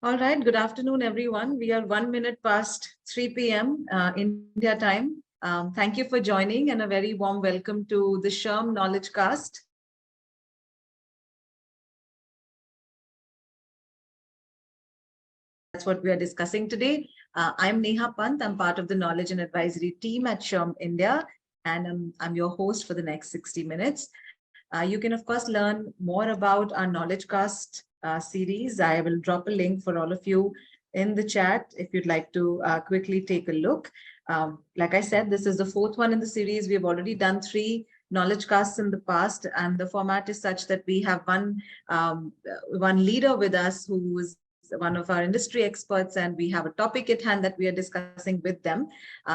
All right, good afternoon, everyone. We are 1 minute past 3 p.m. India time. Thank you for joining and a very warm welcome to the SHRM Knowledge Cast. That's what we are discussing today. I'm Neha Pant. I'm part of the Knowledge and Advisory team at SHRM India, and I'm your host for the next 60 minutes. You can, of course, learn more about our Knowledge Cast series. I will drop a link for all of you in the chat if you'd like to quickly take a look. Like I said, this is the fourth one in the series. We have already done 3 knowledge casts in the past, and the format is such that we have one leader with us who is one of our industry experts, and we have a topic at hand that we are discussing with them.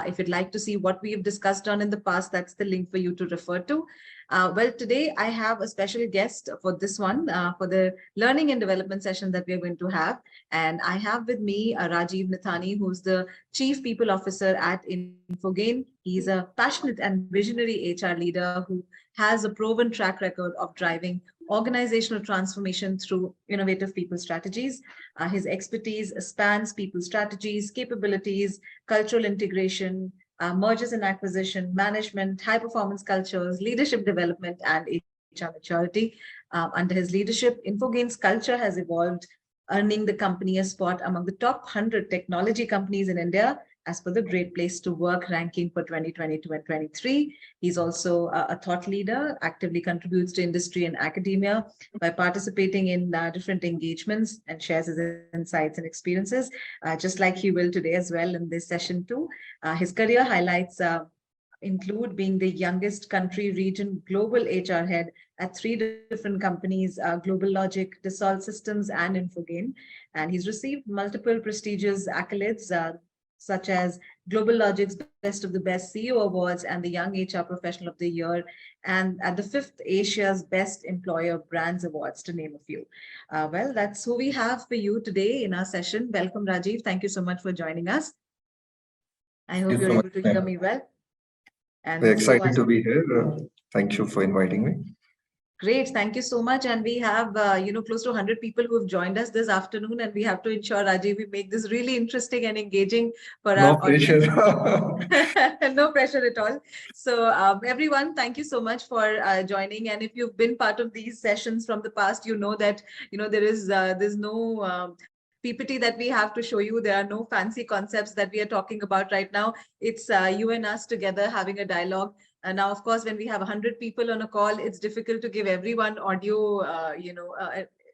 If you'd like to see what we've discussed on in the past, that's the link for you to refer to. Well, today I have a special guest for this one, for the learning and development session that we're going to have. And I have with me Rajiv Naithani, who's the Chief People Officer at Infogain. He's a passionate and visionary HR leader who has a proven track record of driving organizational transformation through innovative people strategies. His expertise spans people strategies, capabilities, cultural integration, mergers and acquisition, management, high performance cultures, leadership development, and HR maturity. Under his leadership, Infogain's culture has evolved, earning the company a spot among the top 100 technology companies in India as per the Great Place to Work ranking for 2022 and 23. He's also a thought leader, actively contributes to industry and academia by participating in different engagements and shares his insights and experiences, just like he will today as well in this session too. His career highlights include being the youngest country region global HR head at 3 different companies, Global Logic, Dassault Systems, and Infogain. And he's received multiple prestigious accolades, such as Global Logic's Best of the Best CEO Awards and the Young HR Professional of the Year, and at the 5th Asia's Best Employer Brands Awards, to name a few. Well, that's who we have for you today in our session. Welcome, Rajiv. Thank you so much for joining us. I hope you're able to hear me well. And we're excited to be here. Thank you for inviting me. Great. Thank you so much. And we have, close to 100 people who have joined us this afternoon, and we have to ensure, Rajiv, we make this really interesting and engaging for our audience. No pressure at all. So everyone, thank you so much for joining. And if you've been part of these sessions from the past, you know that, there's no PPT that we have to show you. There are no fancy concepts that we are talking about right now. It's you and us together having a dialogue. And now, of course, when we have 100 people on a call, it's difficult to give everyone audio,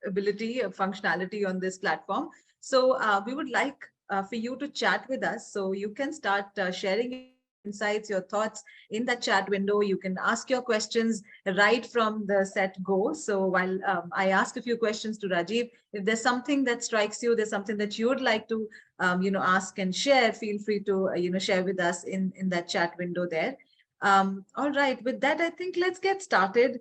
ability, functionality on this platform. So we would like for you to chat with us. So you can start sharing insights, your thoughts in the chat window. You can ask your questions right from the set go. So while I ask a few questions to Rajiv, if there's something that strikes you, there's something that you would like to, ask and share, feel free to, share with us in that chat window there. All right, with that, I think let's get started.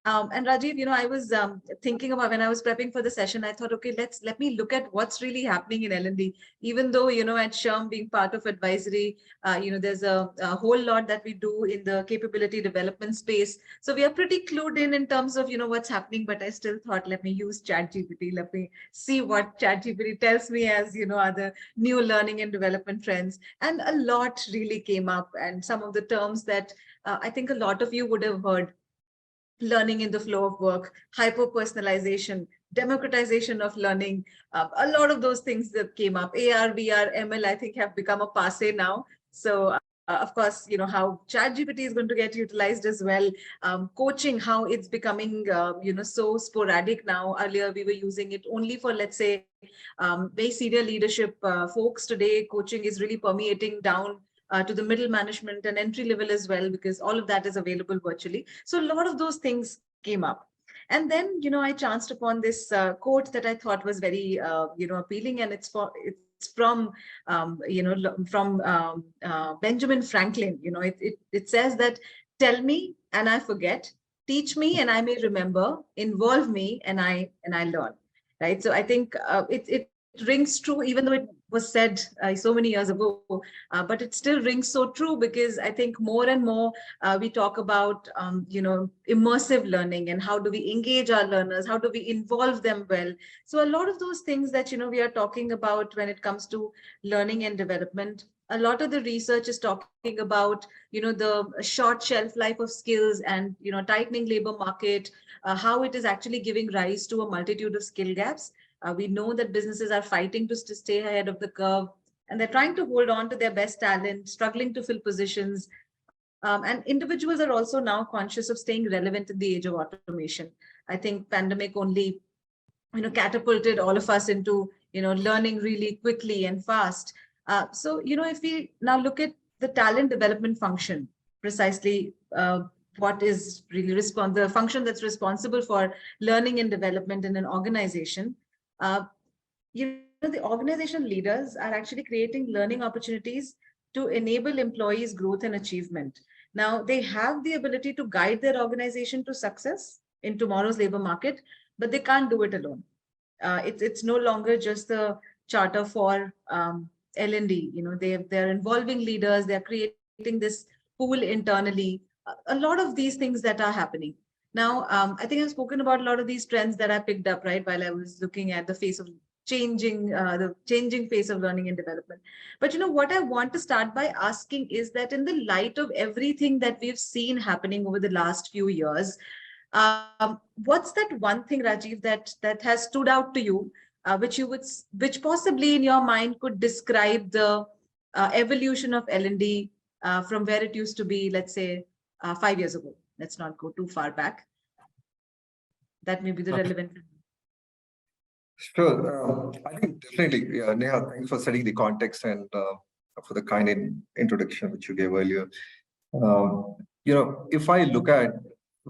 And Rajiv, I was thinking about when I was prepping for the session, I thought, okay, let me look at what's really happening in L&D. Even though, at SHRM being part of advisory, there's a whole lot that we do in the capability development space. So we are pretty clued in terms of, what's happening, but I still thought, let me use ChatGPT. Let me see what ChatGPT tells me as, other new learning and development trends. And a lot really came up, and some of the terms that I think a lot of you would have heard: learning in the flow of work, hyper-personalization, democratization of learning, a lot of those things that came up. AR, VR, ML, I think have become a passe now. So of course, how ChatGPT is going to get utilized as well. Coaching, how it's becoming, so sporadic now. Earlier, we were using it only for, let's say, very senior leadership folks. Today, coaching is really permeating down to the middle management and entry level as well, because all of that is available virtually. So a lot of those things came up. And then, I chanced upon this quote that I thought was very, appealing, and it's from Benjamin Franklin. It says that, tell me and I forget, teach me and I may remember, involve me and I learn. Right. So I think it rings true, even though it was said so many years ago, but it still rings so true, because I think more and more we talk about, immersive learning, and how do we engage our learners, how do we involve them well. So a lot of those things that, we are talking about when it comes to learning and development, a lot of the research is talking about, the short shelf life of skills, and, tightening labor market, how it is actually giving rise to a multitude of skill gaps. We know that businesses are fighting to stay ahead of the curve, and they're trying to hold on to their best talent, struggling to fill positions. And individuals are also now conscious of staying relevant in the age of automation. I think pandemic only, catapulted all of us into, learning really quickly and fast. So, if we now look at the talent development function, precisely what is really the function that's responsible for learning and development in an organization, uh, the organizational leaders are actually creating learning opportunities to enable employees' growth and achievement. Now, they have the ability to guide their organization to success in tomorrow's labor market, but they can't do it alone. It's no longer just the charter for L&D. They're involving leaders. They're creating this pool internally. A lot of these things that are happening now. I think I've spoken about a lot of these trends that I picked up right while I was looking at the changing face of learning and development. But what I want to start by asking is that, in the light of everything that we've seen happening over the last few years, what's that one thing, Rajiv, that has stood out to you, which possibly in your mind could describe the evolution of L&D from where it used to be, let's say, 5 years ago? Let's not go too far back. That may be the relevant. Sure. I think definitely, Neha, thanks for setting the context and for the kind introduction which you gave earlier. If I look at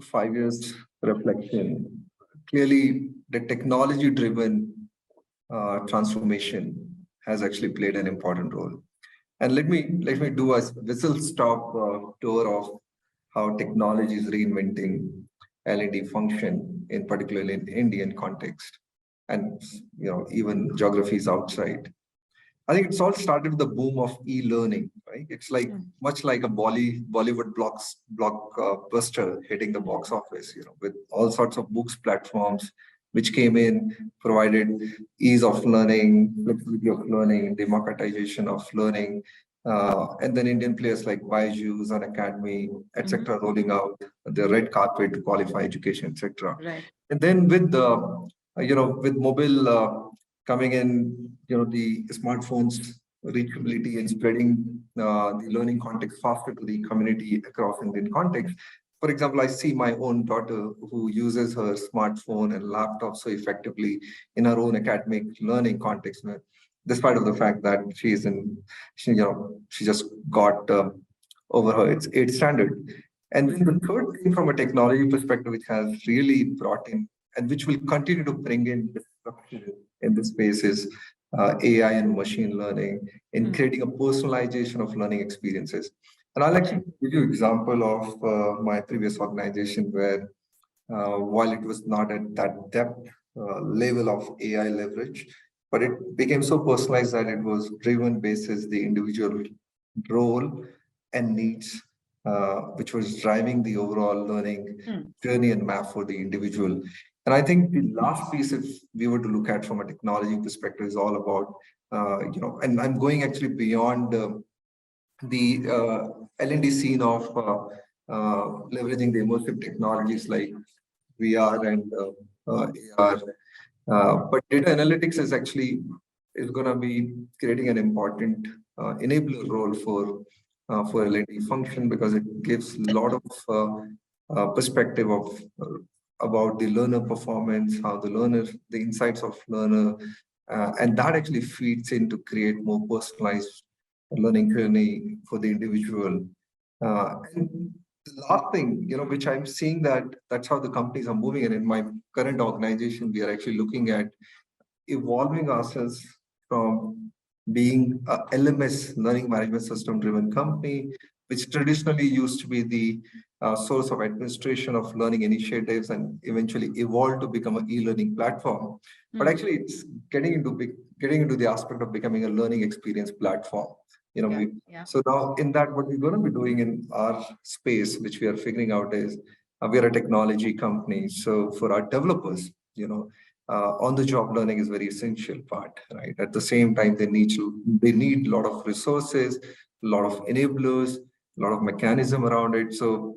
5 years reflection, clearly the technology-driven transformation has actually played an important role. And let me do a whistle-stop tour of how technology is reinventing L&D function, in particular in Indian context, and even geographies outside. I think it's all started with the boom of e-learning, right? It's like much like a Bollywood blockbuster hitting the box office, with all sorts of books platforms which came in, provided ease of learning, flexibility of learning, democratization of learning, and then Indian players like Byju's, An Academy, etc., rolling out the red carpet to qualify education, etc. Right. And then with the with mobile coming in, the smartphones reachability and spreading the learning context faster to the community across Indian context. For example, I see my own daughter who uses her smartphone and laptop so effectively in her own academic learning context, despite of the fact that she just got over her its 8th standard. And then the third thing from a technology perspective, which has really brought in and which will continue to bring in disruption in this space is AI and machine learning in creating a personalization of learning experiences. And I'll actually give you an example of my previous organization where while it was not at that depth level of AI leverage, but it became so personalized that it was driven basis the individual role and needs, which was driving the overall learning journey and map for the individual. And I think the last piece, if we were to look at from a technology perspective, is all about, and I'm going actually beyond the L&D scene of leveraging the immersive technologies like VR and AR. But data analytics is going to be creating an important enabler role for L&D function, because it gives a lot of perspective of about the learner performance, how the insights of learner, and that actually feeds in to create more personalized learning journey for the individual. And the last thing, which I'm seeing that's how the companies are moving. And in my current organization, we are actually looking at evolving ourselves from being a LMS, learning management system driven company, which traditionally used to be the source of administration of learning initiatives and eventually evolved to become an e-learning platform. But actually, it's getting into the aspect of becoming a learning experience platform. So now in that, what we're going to be doing in our space, which we are figuring out is we are a technology company. So for our developers, on-the-job learning is very essential part, right? At the same time, they need a lot of resources, a lot of enablers, a lot of mechanism around it. So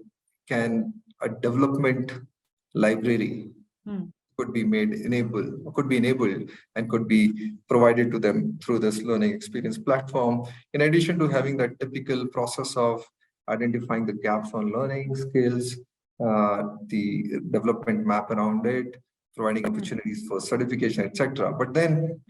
can a development library could be enabled and could be provided to them through this learning experience platform, in addition to having that typical process of identifying the gaps on learning skills, the development map around it, providing opportunities for certification, etc. But then,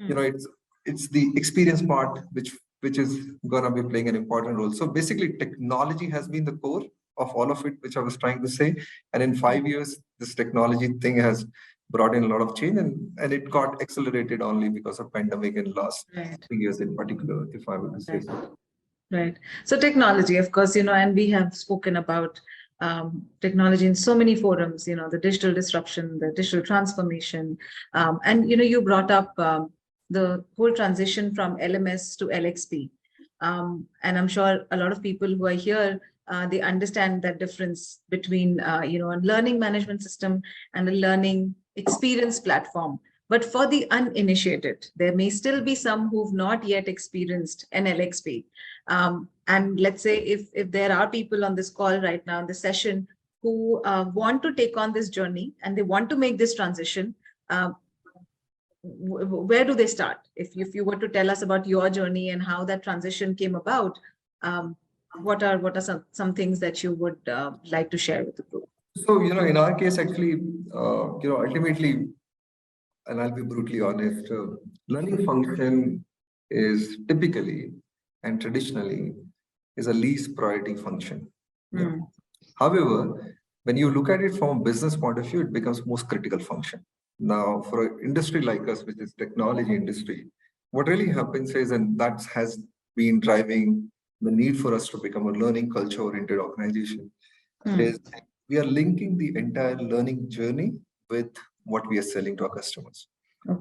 it's the experience part which is gonna be playing an important role. So basically, technology has been the core of all of it, which I was trying to say. And in 5 years, this technology thing has brought in a lot of change, and it got accelerated only because of pandemic in last 3 years in particular, if I were to say so. Right. So technology, of course, and we have spoken about technology in so many forums, the digital disruption, the digital transformation. And, you brought up the whole transition from LMS to LXP. And I'm sure a lot of people who are here, they understand that difference between, a learning management system and a learning experience platform. But for the uninitiated, there may still be some who've not yet experienced an LXP. And let's say if there are people on this call right now in this session who want to take on this journey and they want to make this transition, where do they start? If you were to tell us about your journey and how that transition came about, what are some things that you would like to share with the group? So, in our case, actually, ultimately, and I'll be brutally honest, learning function is typically and traditionally is a least priority function. However, when you look at it from a business point of view, it becomes most critical function. Now, for an industry like us, which is technology industry, what really happens is, and that has been driving the need for us to become a learning culture-oriented organization, is we are linking the entire learning journey with what we are selling to our customers.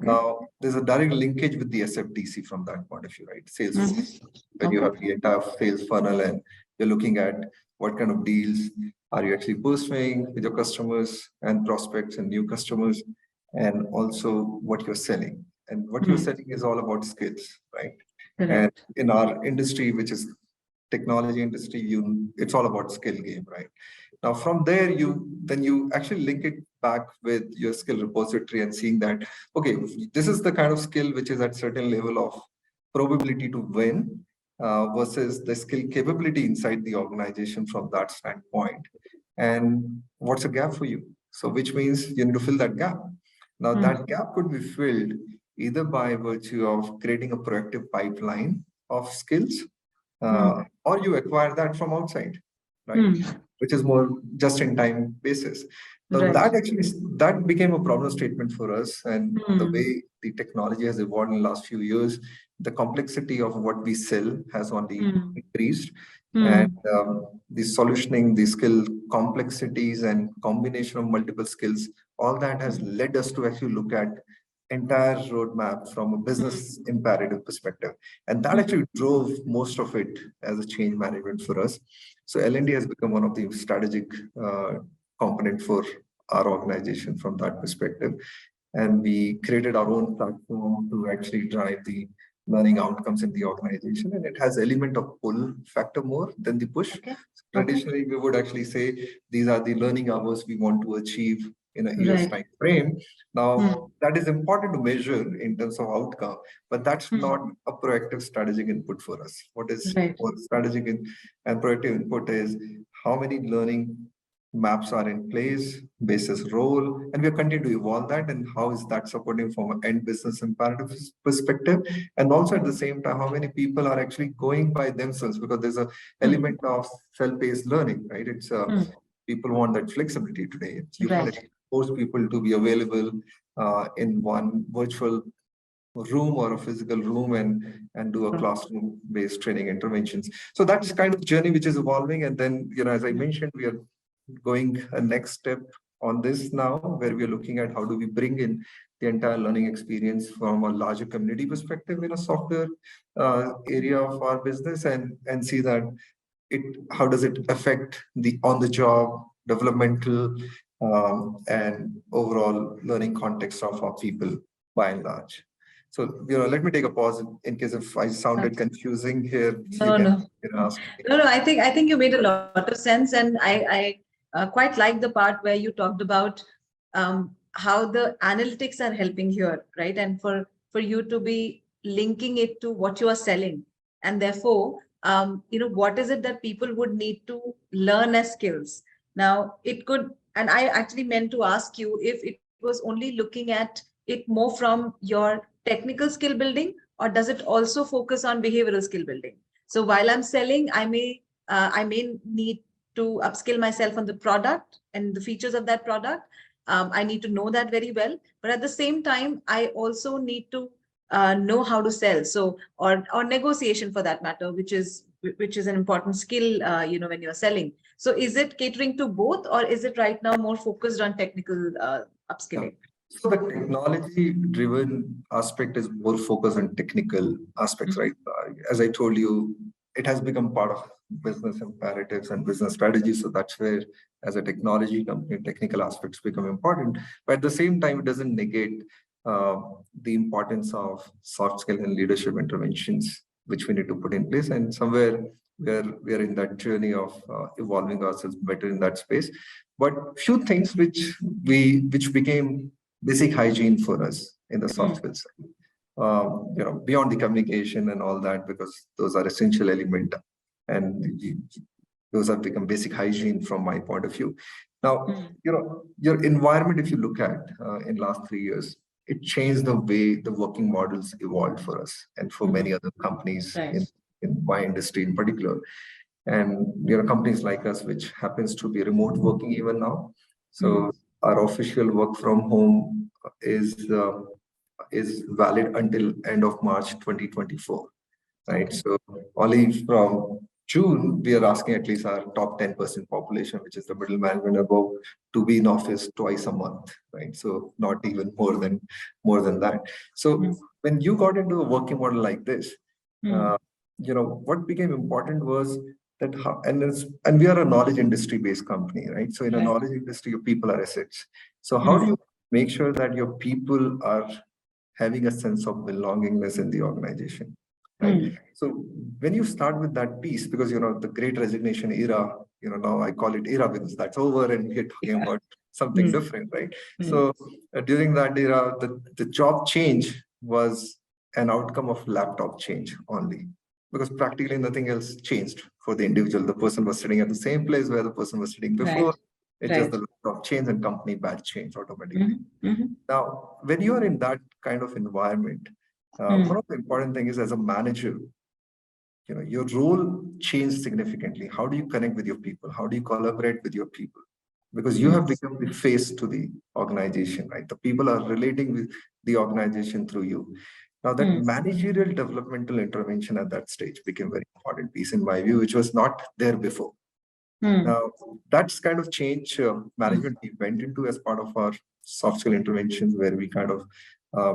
Now, there's a direct linkage with the SFDC from that point of view, right? Sales, when you have the entire sales funnel and you're looking at what kind of deals are you actually pursuing with your customers and prospects and new customers, and also what you're selling. And what you're selling is all about skills, right? And in our industry, which is technology industry, it's all about skill game, right? Now, from there, then you actually link it back with your skill repository and seeing that, okay, this is the kind of skill which is at certain level of probability to win versus the skill capability inside the organization from that standpoint. And what's a gap for you? So which means you need to fill that gap. Now, that gap could be filled either by virtue of creating a proactive pipeline of skills, or you acquire that from outside, right? Which is more just-in-time basis. Now, that became a problem statement for us, and the way the technology has evolved in the last few years, the complexity of what we sell has only increased, and the solutioning, the skill complexities and combination of multiple skills, all that has led us to actually look at entire roadmap from a business imperative perspective. And that actually drove most of it as a change management for us. So L&D has become one of the strategic component for our organization from that perspective. And we created our own platform to actually drive the learning outcomes in the organization. And it has element of pull factor more than the push. Traditionally, we would actually say, these are the learning hours we want to achieve in a year's time frame. Now, that is important to measure in terms of outcome, but that's not a proactive strategic input for us. What is strategic and proactive input is how many learning maps are in place, basis role, and we are continuing to evolve that, and how is that supporting from an end business imperative perspective, and also at the same time, how many people are actually going by themselves, because there's a element of self-paced learning, right? It's people want that flexibility today. You can't force people to be available in one virtual room or a physical room and do a classroom based training interventions. So that's kind of journey which is evolving. And then, as I mentioned, we are going a next step on this now, where we are looking at how do we bring in the entire learning experience from a larger community perspective in a software area of our business, and see that it how does it affect the on the job developmental and overall learning context of our people by and large. So let me take a pause in case if I sounded confusing here, you No, can, no. ask me. No, no, I think you made a lot of sense, and I quite like the part where you talked about how the analytics are helping here, right? And for you to be linking it to what you are selling, and therefore, what is it that people would need to learn as skills? Now, it could, and I actually meant to ask you if it was only looking at it more from your technical skill building, or does it also focus on behavioral skill building? So while I'm selling, I may need to upskill myself on the product and the features of that product. I need to know that very well. But at the same time, I also need to know how to sell. So or negotiation for that matter, which is an important skill, when you're selling. So is it catering to both, or is it right now more focused on technical Yeah. upskilling? So the technology driven aspect is more focused on technical aspects, right? As I told you, it has become part of business imperatives and business strategies. So that's where, as a technology company, technical aspects become important. But at the same time, it doesn't negate uh, the importance of soft skill and leadership interventions, which we need to put in place. And somewhere we are in that journey of evolving ourselves better in that space. But few things which became basic hygiene for us in the soft skills, beyond the communication and all that, because those are essential element, and those have become basic hygiene from my point of view. Now, your environment, if you look at in last 3 years, it changed the way the working models evolved for us and for many other companies Right. in my industry in particular. And companies like us, which happens to be remote working even now. So our official work from home is valid until end of March 2024, right? Okay. So only from June, we are asking at least our top 10% population, which is the middle management above, to be in office twice a month, right? So not even more than that. So when you got into a working model like this, uh, what became important was that how, and we are a knowledge industry based company, right? So in a Right. knowledge industry, your people are assets. So how do you make sure that your people are having a sense of belongingness in the organization, right? So when you start with that piece, because the great resignation era, now I call it era because that's over and we're talking Yeah. about something different, right? So during that era, the job change was an outcome of laptop change only, because practically nothing else changed for the individual. The person was sitting at the same place where the person was sitting before. Right. It's just the laptop change and company badge change automatically. Mm-hmm. Now, when you are in that kind of environment, one of the important things is, as a manager, your role changed significantly. How do you connect with your people? How do you collaborate with your people? Because you have become the face to the organization, right? The people are relating with the organization through you. Now, that managerial developmental intervention at that stage became very important piece in my view, which was not there before. Now, that's kind of change management we went into as part of our soft skill interventions, where we kind of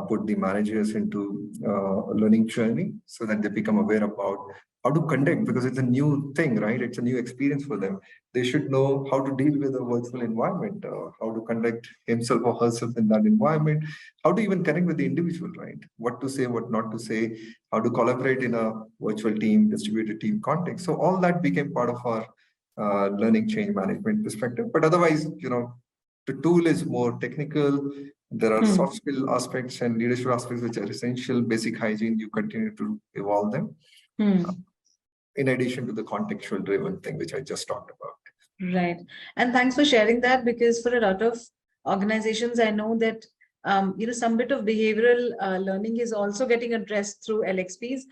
put the managers into a learning journey so that they become aware about how to conduct, because it's a new thing, right? It's a new experience for them. They should know how to deal with a virtual environment, how to conduct himself or herself in that environment, how to even connect with the individual, right? What to say, what not to say, how to collaborate in a virtual team, distributed team context. So all that became part of our learning change management perspective. But otherwise, the tool is more technical. There are soft skill aspects and leadership aspects which are essential. Basic hygiene, you continue to evolve them. In addition to the contextual driven thing, which I just talked about. Right. And thanks for sharing that, because for a lot of organizations, I know that some bit of behavioral learning is also getting addressed through LXPs.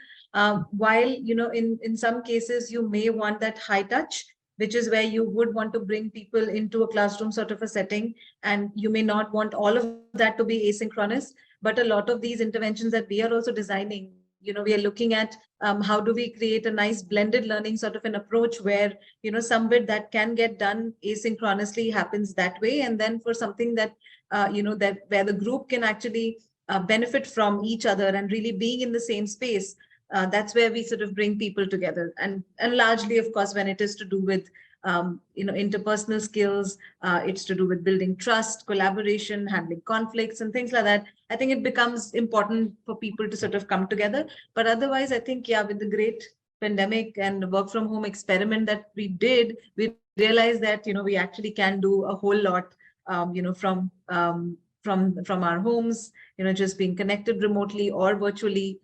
While in some cases you may want that high touch, which is where you would want to bring people into a classroom sort of a setting, and you may not want all of that to be asynchronous. but a lot of these interventions that we are also designing, we are looking at how do we create a nice blended learning sort of an approach where, some bit that can get done asynchronously happens that way. And then for something that, that where the group can actually benefit from each other and really being in the same space, that's where we sort of bring people together. And largely, of course, when it is to do with interpersonal skills, it's to do with building trust, collaboration, handling conflicts, and things like that. I think it becomes important for people to sort of come together. But otherwise, I think, yeah, with the great pandemic and work from home experiment that we did, we realized that, we actually can do a whole lot, from our homes, just being connected remotely or virtually.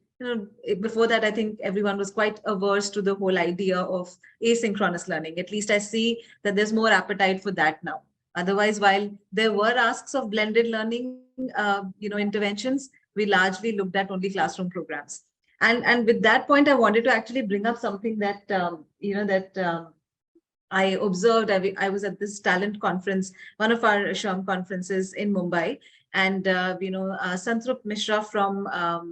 Before that, I think everyone was quite averse to the whole idea of asynchronous learning. At least I see that there's more appetite for that now. Otherwise, while there were asks of blended learning, interventions, we largely looked at only classroom programs. And with that point, I wanted to actually bring up something that, I observed. I was at this talent conference, one of our SHRM conferences in Mumbai, and Santrup Mishra from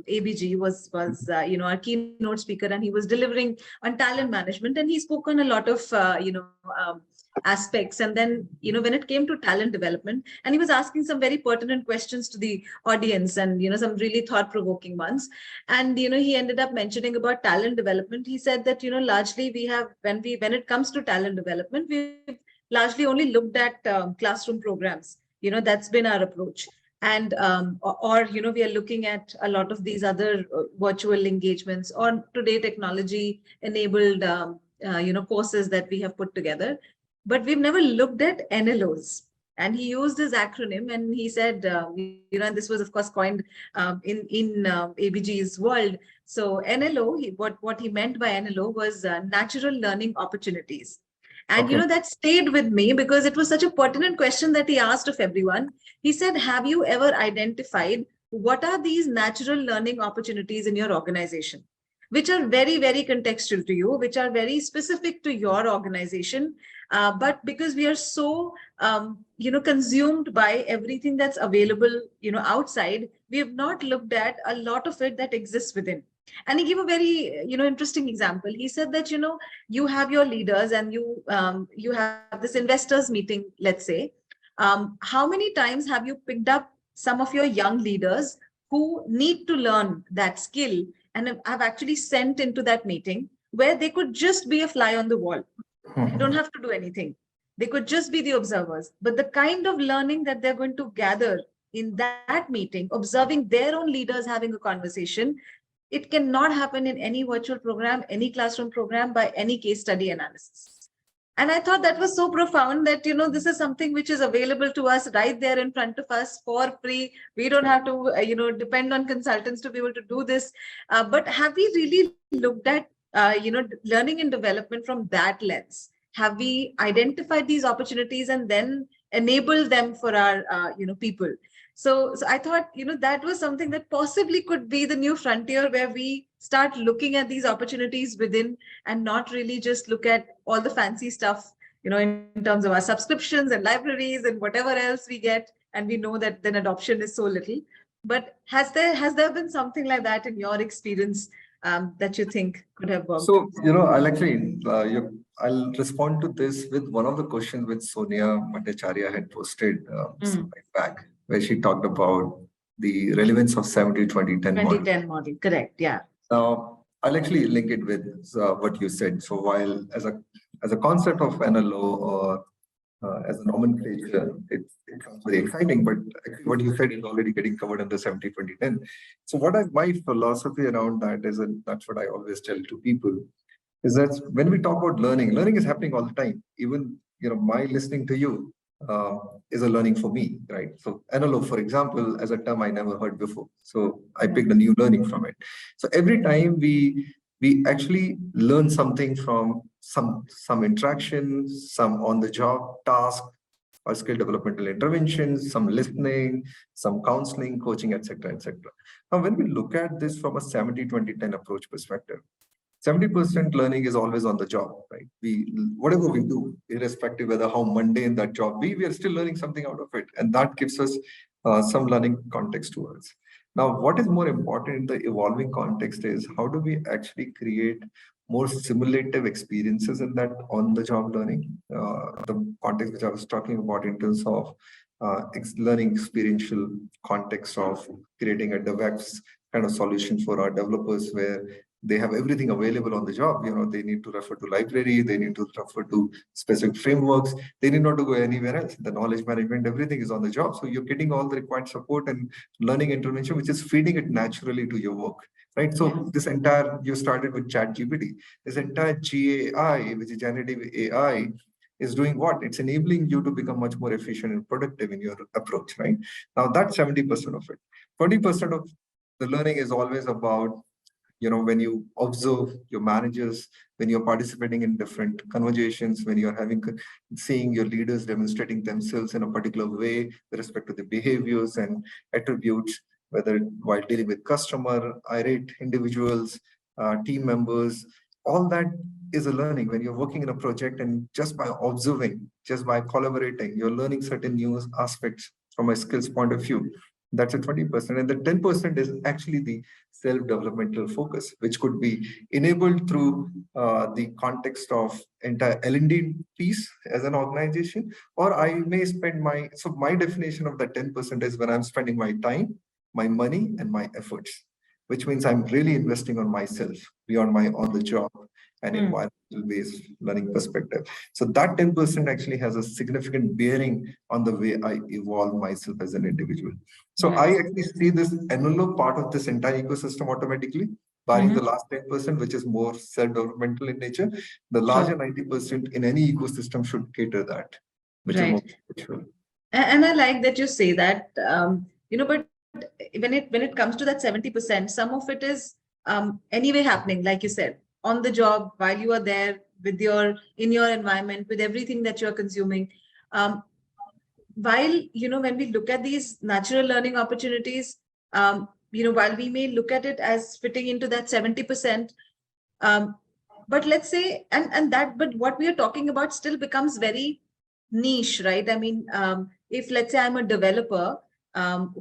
ABG was our keynote speaker, and he was delivering on talent management, and he spoke on a lot of aspects. And then when it came to talent development, and he was asking some very pertinent questions to the audience, and some really thought-provoking ones. And he ended up mentioning about talent development. He said that largely we have, when it comes to talent development, we've largely only looked at classroom programs. That's been our approach. And or we are looking at a lot of these other virtual engagements, or today technology enabled courses that we have put together, but we've never looked at NLOs. And he used his acronym, and he said, and this was of course coined in ABG's world. So NLO, what he meant by NLO was natural learning opportunities. And Okay. that stayed with me because it was such a pertinent question that he asked of everyone. He said, have you ever identified what are these natural learning opportunities in your organization, which are very, very contextual to you, which are very specific to your organization? But because we are so, consumed by everything that's available, outside, we have not looked at a lot of it that exists within. And he gave a very, interesting example. He said that, you have your leaders, and you have this investors meeting, let's say. How many times have you picked up some of your young leaders who need to learn that skill and have actually sent into that meeting where they could just be a fly on the wall? They don't have to do anything. They could just be the observers. But the kind of learning that they're going to gather in that meeting, observing their own leaders having a conversation, it cannot happen in any virtual program, any classroom program, by any case study analysis. And I thought that was so profound that, this is something which is available to us right there in front of us for free. We don't have to, depend on consultants to be able to do this. But have we really looked at, learning and development from that lens? Have we identified these opportunities and then enabled them for our, people? So I thought, that was something that possibly could be the new frontier, where we start looking at these opportunities within and not really just look at all the fancy stuff, in terms of our subscriptions and libraries and whatever else we get. And we know that then adoption is so little. But has there been something like that in your experience that you think could have worked? So, I'll actually, I'll respond to this with one of the questions which Sonia Bhattacharya had posted some time back, where she talked about the relevance of 70-20-10 model. 2010 model, correct, yeah. Now, I'll actually link it with what you said. So while as a concept of NLO or as a nomenclature, it sounds very exciting, but actually what you said is already getting covered under 70-20-10. So my philosophy around that is, and that's what I always tell to people, is that when we talk about learning is happening all the time. Even, my listening to you is a learning for me, right? So NLO, for example, as a term I never heard before. So I picked a new learning from it. So every time we actually learn something from some interaction, some on-the-job task, or skill developmental interventions, some listening, some counseling, coaching, etc., etc. Now, when we look at this from a 70-20-10 approach perspective, 70% learning is always on the job, right? Whatever we do, irrespective whether how mundane that job be, we are still learning something out of it, and that gives us some learning context towards. Now, what is more important in the evolving context is how do we actually create more simulative experiences in that on-the-job learning? The context which I was talking about in terms of learning experiential context of creating a DevOps kind of solution for our developers where they have everything available on the job. They need to refer to library, they need to refer to specific frameworks, they need not to go anywhere else. The knowledge management, everything is on the job. So you're getting all the required support and learning intervention, which is feeding it naturally to your work, right? So this entire, you started with ChatGPT, this entire GAI, which is generative AI, is doing what? It's enabling you to become much more efficient and productive in your approach, right? Now that's 70% of it. 20% of the learning is always about, when you observe your managers, when you're participating in different conversations, when you're seeing your leaders demonstrating themselves in a particular way with respect to the behaviors and attributes, whether while dealing with customer, irate individuals, team members, all that is a learning. When you're working in a project and just by observing, just by collaborating, you're learning certain new aspects from a skills point of view. That's a 20%. And the 10% is actually the self-developmental focus, which could be enabled through the context of entire L&D piece as an organization, or I may spend my definition of the 10% is when I'm spending my time, my money, and my efforts, which means I'm really investing on myself beyond my on-the-job and environmental-based learning perspective. So that 10% actually has a significant bearing on the way I evolve myself as an individual. So I actually see this envelope part of this entire ecosystem automatically, barring the last 10%, which is more self-developmental in nature. The larger 90% in any ecosystem should cater that, which is more spiritual. And I like that you say that, but when it comes to that 70%, some of it is anyway happening, like you said, on the job while you are there with in your environment, with everything that you are consuming. While, when we look at these natural learning opportunities, while we may look at it as fitting into that 70%, but let's say, but what we are talking about still becomes very niche, right? I mean, if let's say I'm a developer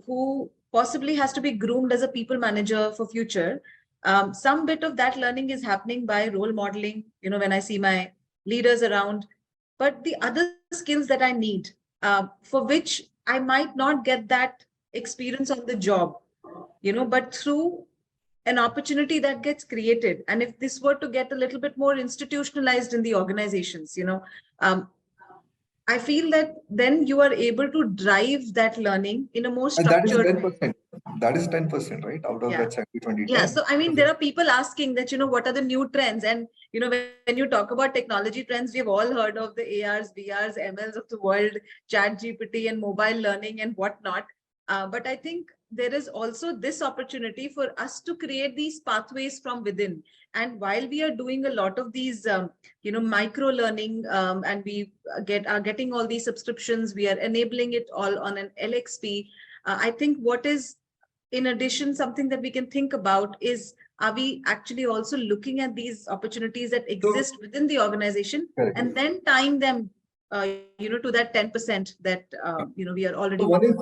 who possibly has to be groomed as a people manager for future, some bit of that learning is happening by role modeling, when I see my leaders around. But the other skills that I need, for which I might not get that experience on the job, but through an opportunity that gets created. And if this were to get a little bit more institutionalized in the organizations, I feel that then you are able to drive that learning in a more structured way. That is 10%, right? Out of that 70-20-10. Yeah. So, I mean, there are people asking that, what are the new trends? And, when you talk about technology trends, we've all heard of the ARs, VRs, MLs of the world, ChatGPT and mobile learning and whatnot. But I think there is also this opportunity for us to create these pathways from within. And while we are doing a lot of these, micro learning, and we are getting all these subscriptions, we are enabling it all on an LXP. I think what is, in addition, something that we can think about is, are we actually also looking at these opportunities that exist within the organization and then tying them, to that 10% that, we are already. So one is,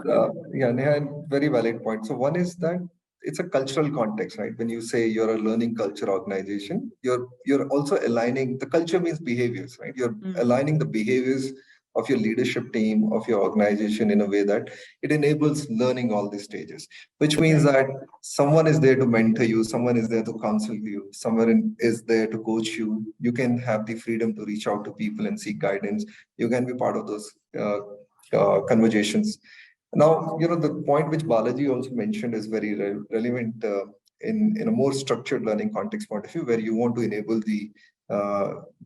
Neha, very valid point. So one is that it's a cultural context, right? When you say you're a learning culture organization, you're also aligning, the culture means behaviors, right? You're aligning the behaviors of your leadership team, of your organization in a way that it enables learning all these stages, which means that someone is there to mentor you, someone is there to counsel you, someone is there to coach you. You can have the freedom to reach out to people and seek guidance. You can be part of those conversations. Now, the point which Balaji also mentioned is very relevant in a more structured learning context point of view, where you want to enable the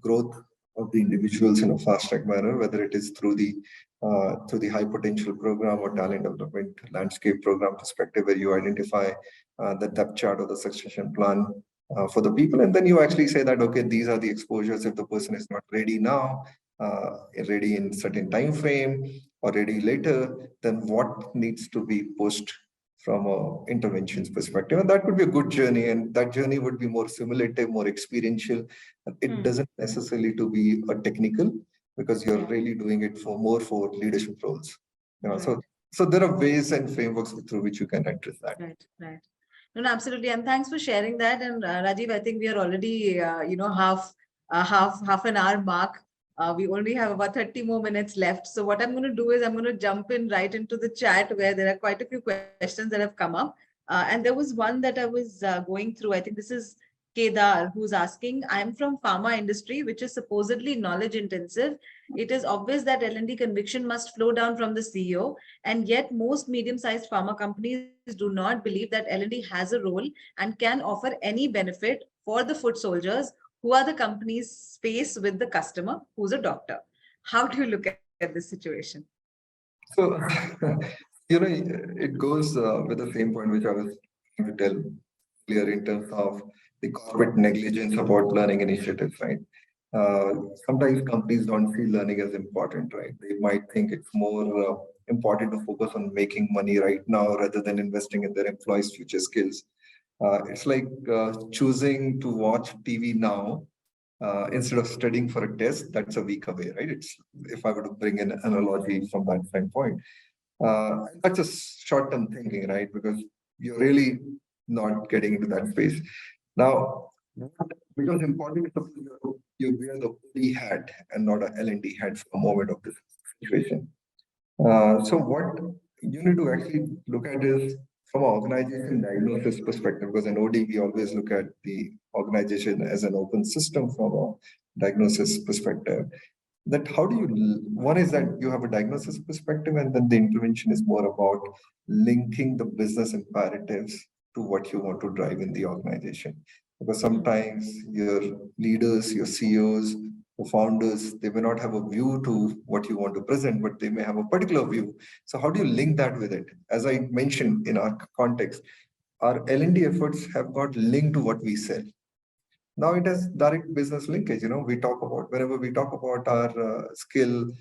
growth of the individuals in a fast track manner, whether it is through the high potential program or talent development landscape program perspective, where you identify the depth chart or the succession plan for the people, and then you actually say that, okay, these are the exposures. If the person is not ready now, ready in certain time frame, or ready later, then what needs to be pushed from a interventions perspective. And that could be a good journey, and that journey would be more simulative, more experiential. It doesn't necessarily to be a technical, because you're really doing it for leadership roles. So So there are ways and frameworks through which you can address that. Right, right. No, absolutely. And thanks for sharing that. And Rajiv, I think we are already, half an hour mark. We only have about 30 more minutes left. So what I'm going to do is I'm going to jump in right into the chat where there are quite a few questions that have come up. And there was one that I was going through. I think this is Kedar who's asking, I'm from pharma industry, which is supposedly knowledge intensive. It is obvious that L&D conviction must flow down from the CEO. And yet most medium-sized pharma companies do not believe that L&D has a role and can offer any benefit for the foot soldiers who are the company's space with the customer, who's a doctor. How do you look at this situation? So, it goes with the same point which I was trying to tell earlier in terms of the corporate negligence about learning initiatives, right? Sometimes companies don't see learning as important, right? They might think it's more important to focus on making money right now rather than investing in their employees' future skills. It's like choosing to watch TV now instead of studying for a test. That's a week away, right? It's if I were to bring an analogy from that standpoint. That's a short-term thinking, right? Because you're really not getting into that space. Now, what becomes important is you wear the OD hat and not a L&D hat for a moment of this situation. So what you need to actually look at is from an organization diagnosis perspective, because in OD, we always look at the organization as an open system from a diagnosis perspective. That how do you, one is that you have a diagnosis perspective, and then the intervention is more about linking the business imperatives to what you want to drive in the organization. Because sometimes your leaders, your CEOs, the founders, they may not have a view to what you want to present, but they may have a particular view. So how do you link that with it? As I mentioned in our context, our L&D efforts have got linked to what we sell. Now it has direct business linkage. We talk about, whenever we talk about our skill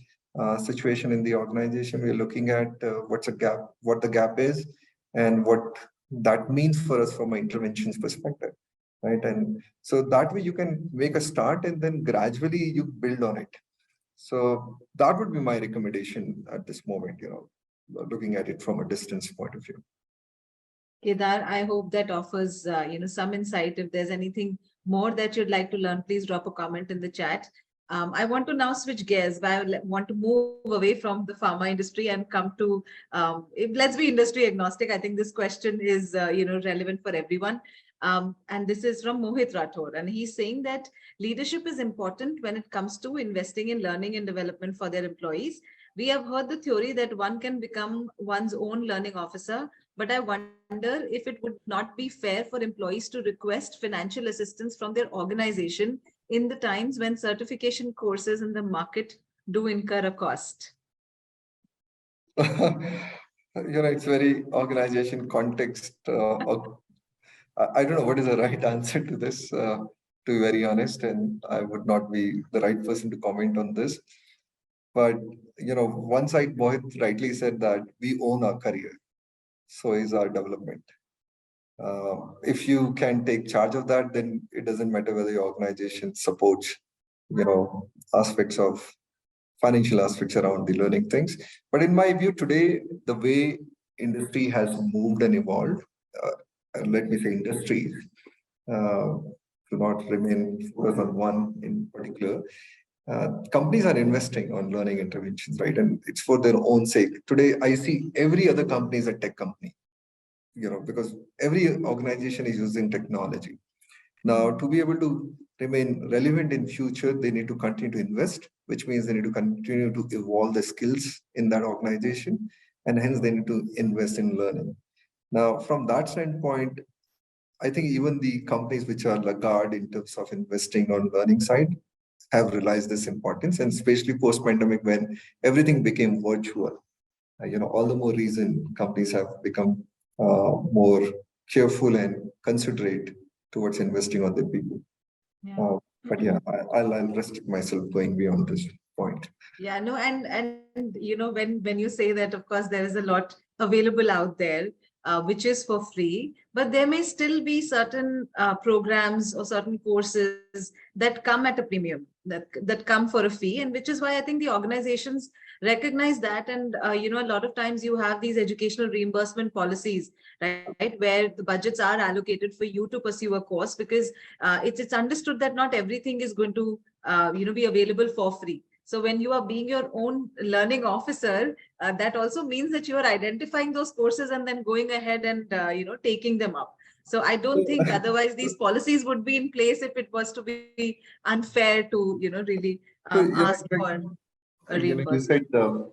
situation in the organization, we're looking at what's a gap, what the gap is, and what that means for us from an interventions perspective, right? And so that way you can make a start and then gradually you build on it. So that would be my recommendation at this moment, looking at it from a distance point of view. Kedar, I hope that offers some insight. If there's anything more that you'd like to learn, please drop a comment in the chat. I want to now switch gears, but I want to move away from the pharma industry and come to, let's be industry agnostic. I think this question is, relevant for everyone. And this is from Mohit Rathore. And he's saying that leadership is important when it comes to investing in learning and development for their employees. We have heard the theory that one can become one's own learning officer, but I wonder if it would not be fair for employees to request financial assistance from their organization in the times when certification courses in the market do incur a cost. It's very organization context. I don't know what is the right answer to this, to be very honest, and I would not be the right person to comment on this. But, one side, Mohit rightly said that we own our career. So is our development. If you can take charge of that, then it doesn't matter whether your organization supports, aspects of financial aspects around the learning things. But in my view today, the way industry has moved and evolved, let me say industries, to not remain focused on one in particular. Companies are investing on learning interventions, right? And it's for their own sake. Today, I see every other company is a tech company, because every organization is using technology. Now, to be able to remain relevant in future, they need to continue to invest, which means they need to continue to evolve the skills in that organization, and hence they need to invest in learning. Now, from that standpoint, I think even the companies which are laggard in terms of investing on learning side have realized this importance, and especially post-pandemic when everything became virtual. All the more reason companies have become more careful and considerate towards investing on their people. Yeah. But yeah, I'll restrict myself going beyond this point. Yeah, no, and when you say that, of course, there is a lot available out there. which is for free, but there may still be certain programs or certain courses that come at a premium, that come for a fee, and which is why I think the organizations recognize that. And a lot of times you have these educational reimbursement policies, right, where the budgets are allocated for you to pursue a course, because it's understood that not everything is going to be available for free. So when you are being your own learning officer, that also means that you are identifying those courses and then going ahead and taking them up. So I don't think otherwise these policies would be in place if it was to be unfair to really So, ask for a you reimbursement. said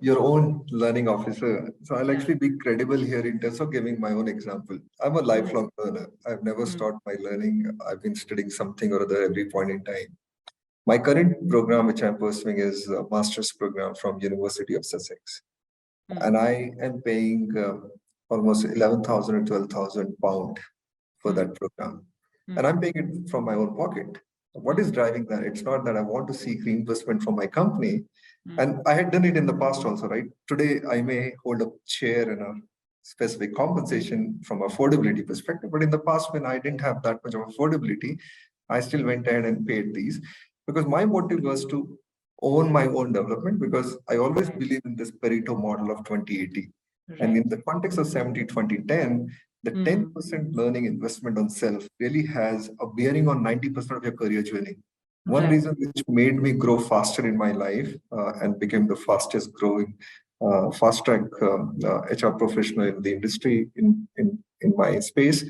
your own learning officer. So I'll Yeah. actually be credible here in terms of giving my own example. I'm a Mm, lifelong learner. I've never mm, stopped my learning. I've been studying something or other every point in time. My current program, which I'm pursuing, is a master's program from University of Sussex, mm, and I am paying almost 11,000 or 12,000 pound for mm, that program, and mm, I'm paying it from my own pocket. What is mm, driving that? It's not that I want to seek reimbursement from my company, mm, and I had done it in the past also, right? Today, I may hold a chair in a specific compensation from affordability perspective, but in the past, when I didn't have that much of affordability, I still went ahead and paid these because my motive was to own my own development because I always right, believe in this Pareto model of 2080. And in right. the context of 70-20-10, the Mm, 10% learning investment on self really has a bearing on 90% of your career journey. One right. reason which made me grow faster in my life and became the fastest growing fast track HR professional in the industry in my space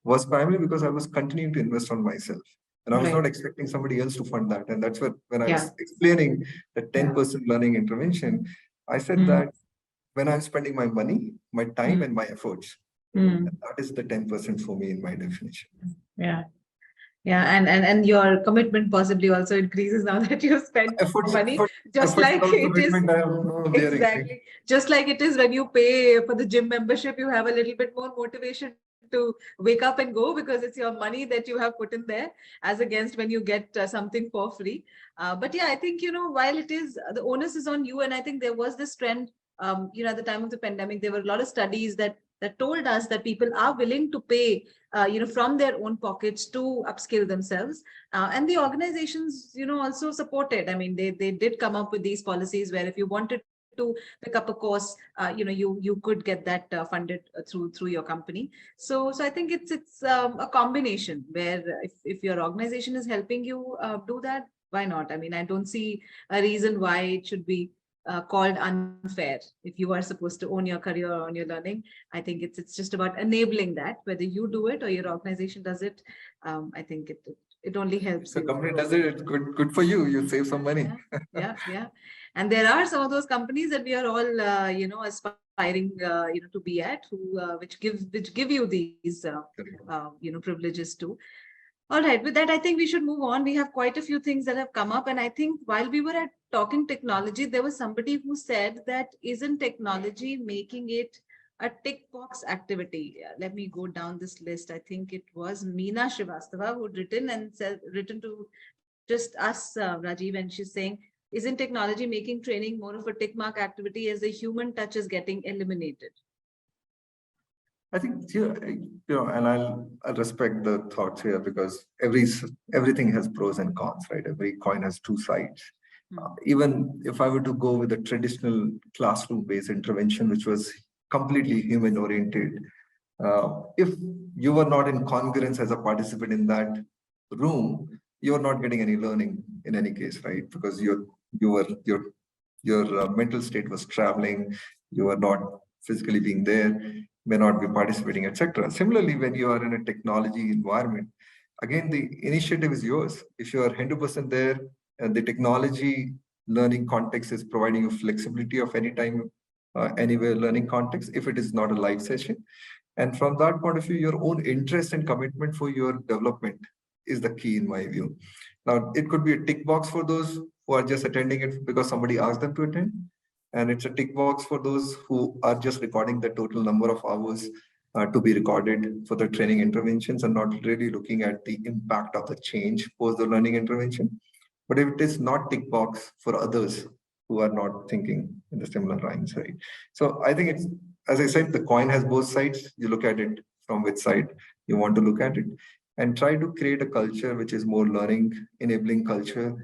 was primarily because I was continuing to invest on myself. And I was not Right. expecting somebody else to fund that. And that's where, when I Yeah. was explaining the Yeah. 10% learning intervention, I said Mm, that when I'm spending my money, my time, mm, and my efforts, mm. that is the 10% for me in my definition. Yeah. Yeah, and your commitment possibly also increases now that you've spent more Efforts, money, just efforts like without it is. commitment, I have no bearing, right? Exactly. Just like it is when you pay for the gym membership, you have a little bit more motivation to wake up and go because it's your money that you have put in there, as against when you get something for free. But yeah, I think, while it is, the onus is on you. And I think there was this trend, at the time of the pandemic, there were a lot of studies that told us that people are willing to pay, from their own pockets to upskill themselves. And the organizations, also supported. I mean, they did come up with these policies where if you wanted to pick up a course, you could get that funded through your company. So I think it's a combination where if your organization is helping you do that, why not? I mean, I don't see a reason why it should be called unfair. If you are supposed to own your career or own your learning, I think it's just about enabling that, whether you do it or your organization does it. I think it only If helps the you company grow. does it, it's good for you. You save some money. Yeah, yeah, yeah. And there are some of those companies that we are all, aspiring, to be at, who which give you these, privileges too. All right, with that, I think we should move on. We have quite a few things that have come up. And I think while we were at talking technology, there was somebody who said that isn't technology making it a tick box activity? Let me go down this list. I think it was Meena Srivastava who'd written to just us, Rajiv, and she's saying, isn't technology making training more of a tick mark activity as the human touch is getting eliminated? I think and I'll respect the thoughts here because everything has pros and cons, right? Every coin has two sides. Hmm. Even if I were to go with a traditional classroom-based intervention, which was completely human-oriented, if you were not in congruence as a participant in that room, you're not getting any learning in any case, right? Because your mental state was traveling, you are not physically being there, may not be participating, etc. Similarly, when you are in a technology environment, again, the initiative is yours. If you are 100% there, and the technology learning context is providing you flexibility of any time, anywhere learning context, if it is not a live session. And from that point of view, your own interest and commitment for your development is the key in my view. Now, it could be a tick box for those who are just attending it because somebody asked them to attend. And it's a tick box for those who are just recording the total number of hours to be recorded for the training interventions and not really looking at the impact of the change post the learning intervention. But if it is not tick box for others who are not thinking in the similar lines, right? So I think as I said, the coin has both sides. You look at it from which side you want to look at it, and try to create a culture which is more learning, enabling culture,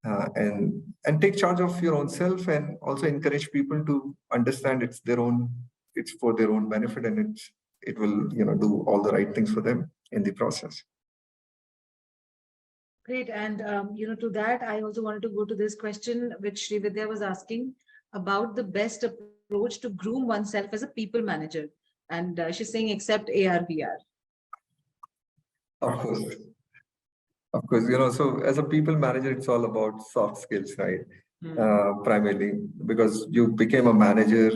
and take charge of your own self, and also encourage people to understand it's for their own benefit, and it will do all the right things for them in the process. Great. And, to that, I also wanted to go to this question, which Srividya was asking about the best approach to groom oneself as a people manager. And she's saying, except AR/VR. Of course. Of course, so as a people manager, it's all about soft skills, right? Primarily, because you became a manager,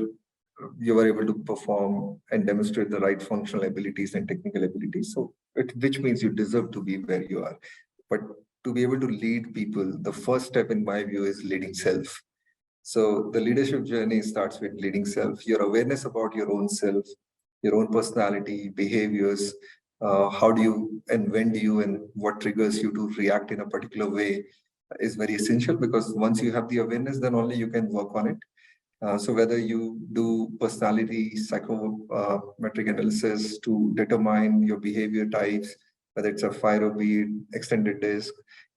you were able to perform and demonstrate the right functional abilities and technical abilities. So, which means you deserve to be where you are. But to be able to lead people, the first step in my view is leading self. So the leadership journey starts with leading self, your awareness about your own self, your own personality, behaviors, how do you and when do you and what triggers you to react in a particular way is very essential, because once you have the awareness, then only you can work on it. So whether you do personality psychometric analysis to determine your behavior types, whether it's a fire beat, extended disk,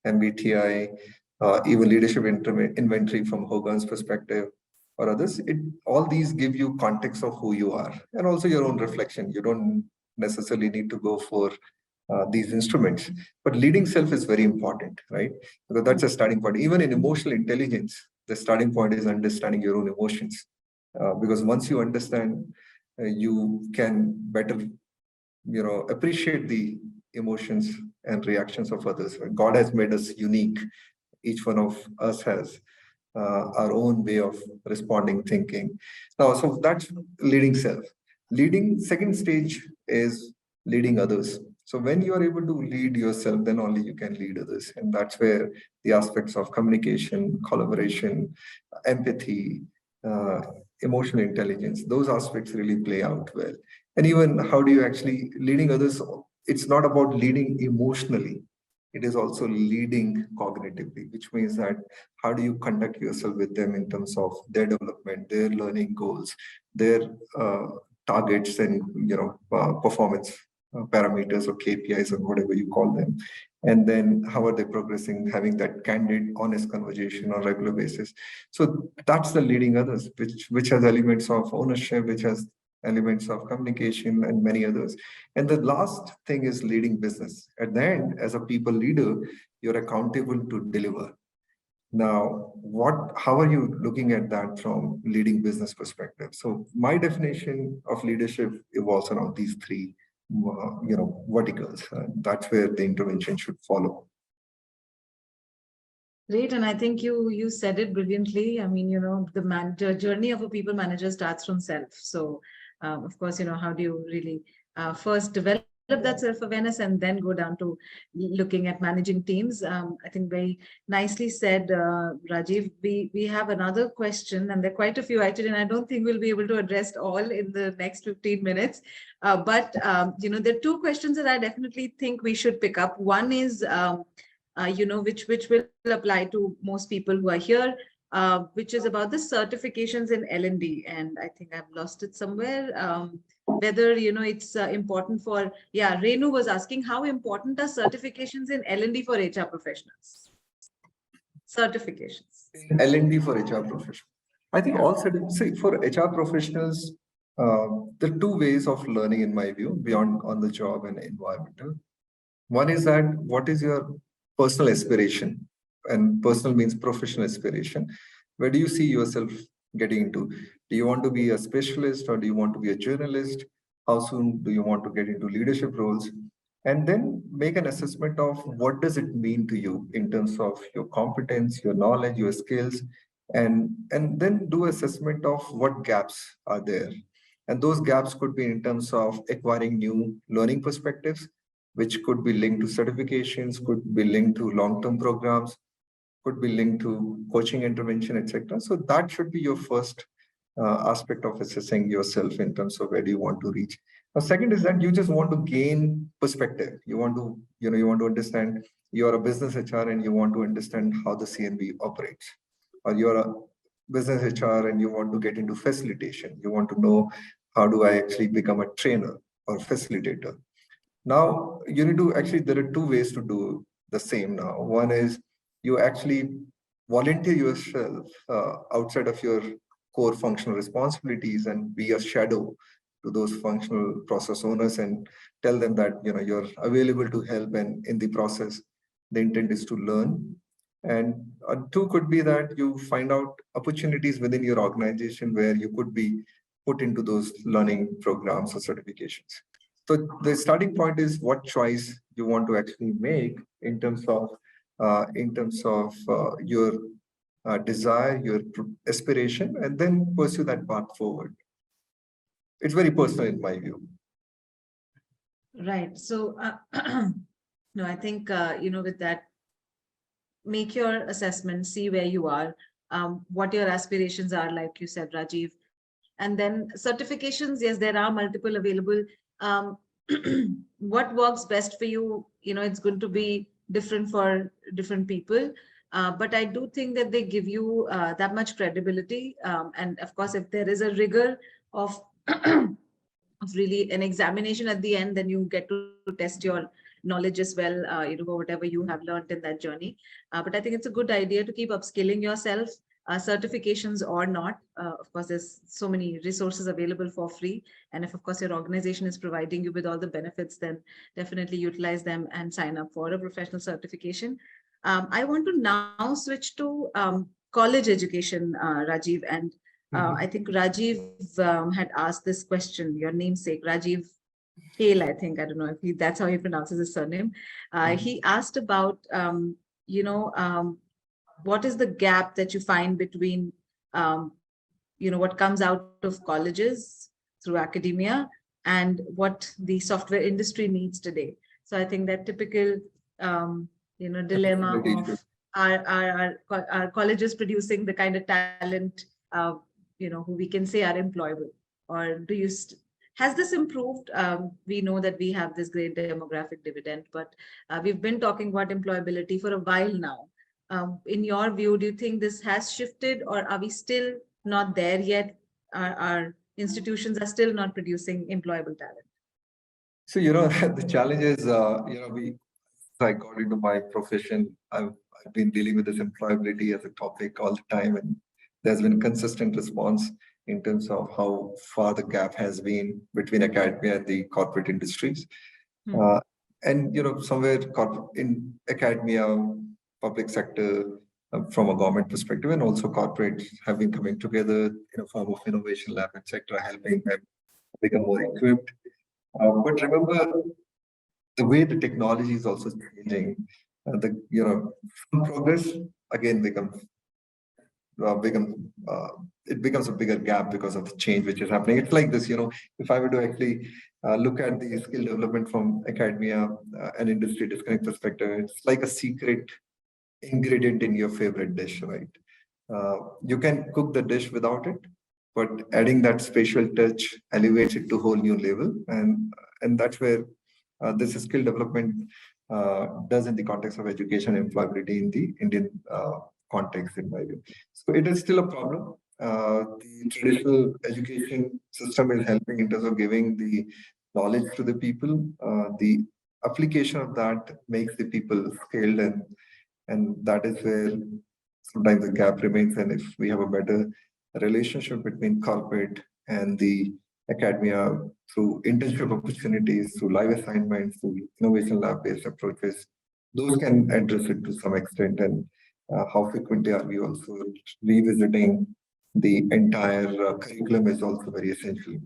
MBTI, even leadership inventory from Hogan's perspective or others, all these give you context of who you are and also your own reflection. You don't necessarily need to go for these instruments, but leading self is very important, right? Because that's a starting point. Even in emotional intelligence, the starting point is understanding your own emotions. Because once you understand, you can better, appreciate the emotions and reactions of others. God has made us unique. Each one of us has our own way of responding, thinking. Now, so that's leading self. Leading second stage is leading others. So when you are able to lead yourself, then only you can lead others. And that's where the aspects of communication, collaboration, empathy, uh, emotional intelligence, those aspects really play out well. And even how do you actually leading others? It's not about leading emotionally. It is also leading cognitively, which means that how do you conduct yourself with them in terms of their development, their learning goals, their targets, and performance parameters or KPIs or whatever you call them. And then how are they progressing, having that candid, honest conversation on a regular basis. So that's the leading others, which has elements of ownership, which has elements of communication and many others. And the last thing is leading business. At the end, as a people leader, you're accountable to deliver. Now, how are you looking at that from leading business perspective? So my definition of leadership evolves around these three, verticals. That's where the intervention should follow. Great, and I think you said it brilliantly. I mean, the journey of a people manager starts from self. So, of course, how do you really first develop that self-awareness and then go down to looking at managing teams? I think very nicely said, Rajiv. We have another question, and there are quite a few actually, and I don't think we'll be able to address all in the next 15 minutes. But there are two questions that I definitely think we should pick up. One is, which will apply to most people who are here, which is about the certifications in L&D. And I think I've lost it somewhere. Whether, it's important for, Renu was asking, how important are certifications in L&D for HR professionals? Certifications. L&D for HR professionals. I think for HR professionals, there are two ways of learning, in my view, beyond on the job and environmental. One is that what is your personal aspiration, and personal means professional aspiration. Where do you see yourself getting into? Do you want to be a specialist, or do you want to be a journalist? How soon do you want to get into leadership roles? And then make an assessment of what does it mean to you in terms of your competence, your knowledge, your skills, and then do assessment of what gaps are there. And those gaps could be in terms of acquiring new learning perspectives, which could be linked to certifications, could be linked to long-term programs, could be linked to coaching intervention, etc. So that should be your first aspect of assessing yourself in terms of where do you want to reach. Now, second is that you just want to gain perspective. You want to understand. You're a business HR and you want to understand how the CNB operates, or you're a business HR and you want to get into facilitation. You want to know how do I actually become a trainer or facilitator? Now, you need to actually, there are two ways to do the same now. One is you actually volunteer yourself outside of your core functional responsibilities and be a shadow to those functional process owners and tell them that you're available to help, and in the process the intent is to learn. And two could be that you find out opportunities within your organization where you could be put into those learning programs or certifications. So the starting point is what choice you want to actually make in terms of your desire, your aspiration, and then pursue that path forward. It's very personal in my view. Right. So, no, I think, with that, make your assessment, see where you are, what your aspirations are, like you said, Rajiv. And then certifications, yes, there are multiple available. Um, what works best for you, it's going to be different for different people. But I do think that they give you that much credibility. And of course, if there is a rigor of of really an examination at the end, then you get to test your knowledge as well, for whatever you have learned in that journey. But I think it's a good idea to keep upskilling yourself, certifications or not. Of course, there's so many resources available for free. And if, of course, your organization is providing you with all the benefits, then definitely utilize them and sign up for a professional certification. I want to now switch to college education, Rajiv. And I think Rajiv had asked this question, your namesake, Rajiv Hale, I think. I don't know if that's how he pronounces his surname. He asked about, what is the gap that you find between, what comes out of colleges through academia and what the software industry needs today. So I think that typical, dilemma of are colleges producing the kind of talent, who we can say are employable, or do you has this improved? We know that we have this great demographic dividend, but we've been talking about employability for a while now. In your view, do you think this has shifted, or are we still not there yet? Our institutions are still not producing employable talent. So, the challenge is, I got into my profession, I've been dealing with this employability as a topic all the time, and there's been consistent response in terms of how far the gap has been between academia and the corporate industries. And somewhere in academia, public sector, from a government perspective, and also corporate have been coming together in a form of innovation lab, etc., helping them become more equipped. But remember, the way the technology is also changing, progress again it becomes a bigger gap because of the change which is happening. It's like this, if I were to actually look at the skill development from academia and industry disconnect perspective, it's like a secret ingredient in your favorite dish, right? You can cook the dish without it, but adding that spatial touch elevates it to a whole new level, and that's where this skill development does in the context of education and employability in the Indian context, in my view. So it is still a problem. The traditional education system is helping in terms of giving the knowledge to the people. The application of that makes the people skilled, and that is where sometimes the gap remains. And if we have a better relationship between corporate and the academia through internship opportunities, through live assignments, through innovation lab-based approaches, those can address it to some extent. And how frequently are we also revisiting the entire curriculum is also very essential.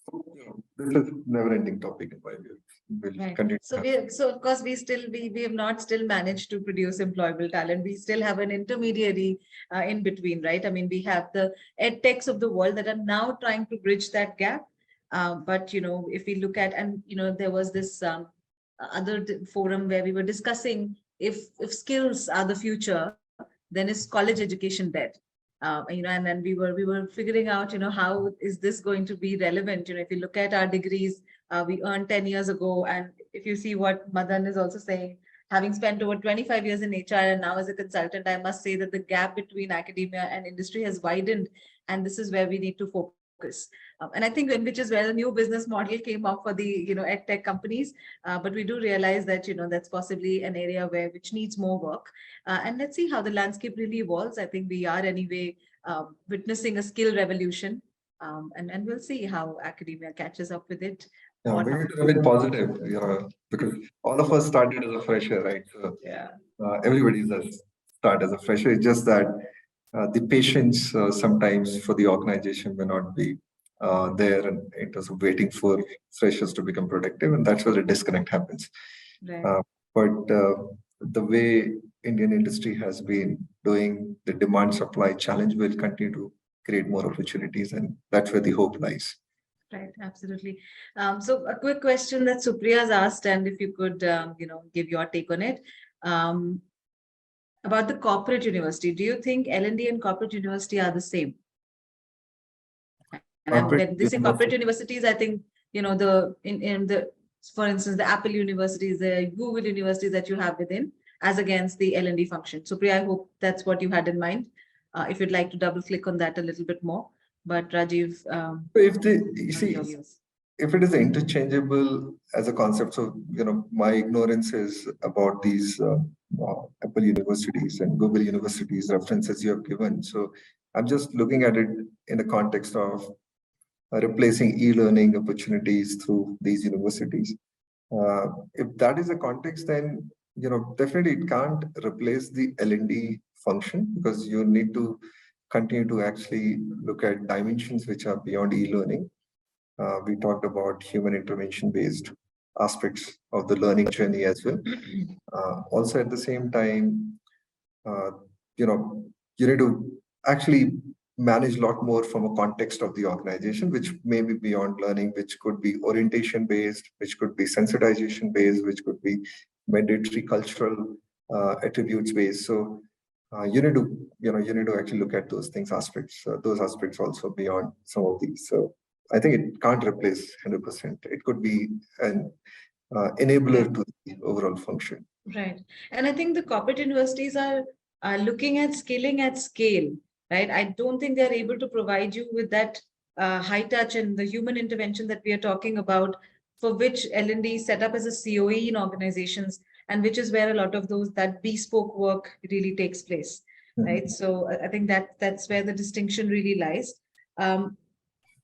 So, this is never-ending topic in my view. We'll continue. So of course we have not still managed to produce employable talent. We still have an intermediary in between, right? I mean, we have the ed techs of the world that are now trying to bridge that gap. But if we look at, and there was this other forum where we were discussing if skills are the future, then is college education dead? And then we were figuring out, how is this going to be relevant? If you look at our degrees, we earned 10 years ago. And if you see what Madan is also saying, having spent over 25 years in HR and now as a consultant, I must say that the gap between academia and industry has widened. And this is where we need to focus focus. And I think which is where the new business model came up for the, ed tech companies. But we do realize that, that's possibly an area which needs more work. And let's see how the landscape really evolves. I think we are anyway witnessing a skill revolution. And we'll see how academia catches up with it. Yeah, we need to remain positive, because all of us started as a fresher, right? So Yeah. Everybody does start as a fresher. It's just that the patience sometimes for the organization may not be there in terms of waiting for freshers to become productive, and that's where the disconnect happens. Right. But the way Indian industry has been doing, the demand supply challenge will continue to create more opportunities, and that's where the hope lies. Right, absolutely. So a quick question that Supriya's asked, and if you could, give your take on it. About the corporate university, do you think L&D and corporate university are the same? And when they say corporate universities, I think, for instance, the Apple universities, the Google universities that you have within, as against the L&D function. Supriya, I hope that's what you had in mind. If you'd like to double click on that a little bit more. But Rajiv, if it is interchangeable as a concept, so my ignorance is about these Apple universities and Google universities references you have given. So I'm just looking at it in the context of replacing e-learning opportunities through these universities. If that is the context, then definitely it can't replace the L&D function, because you need to continue to actually look at dimensions which are beyond e-learning. We talked about human intervention based aspects of the learning journey as well. Also at the same time, you need to actually manage a lot more from a context of the organization, which may be beyond learning, which could be orientation based, which could be sensitization based, which could be mandatory cultural attributes based. So you need to actually look at those aspects also beyond some of these. So I think it can't replace 100%. It could be an enabler to the overall function. Right. And I think the corporate universities are looking at skilling at scale, right? I don't think they're able to provide you with that high touch and the human intervention that we are talking about, for which L&D set up as a COE in organizations, and which is where a lot of that bespoke work really takes place, right? So I think that's where the distinction really lies.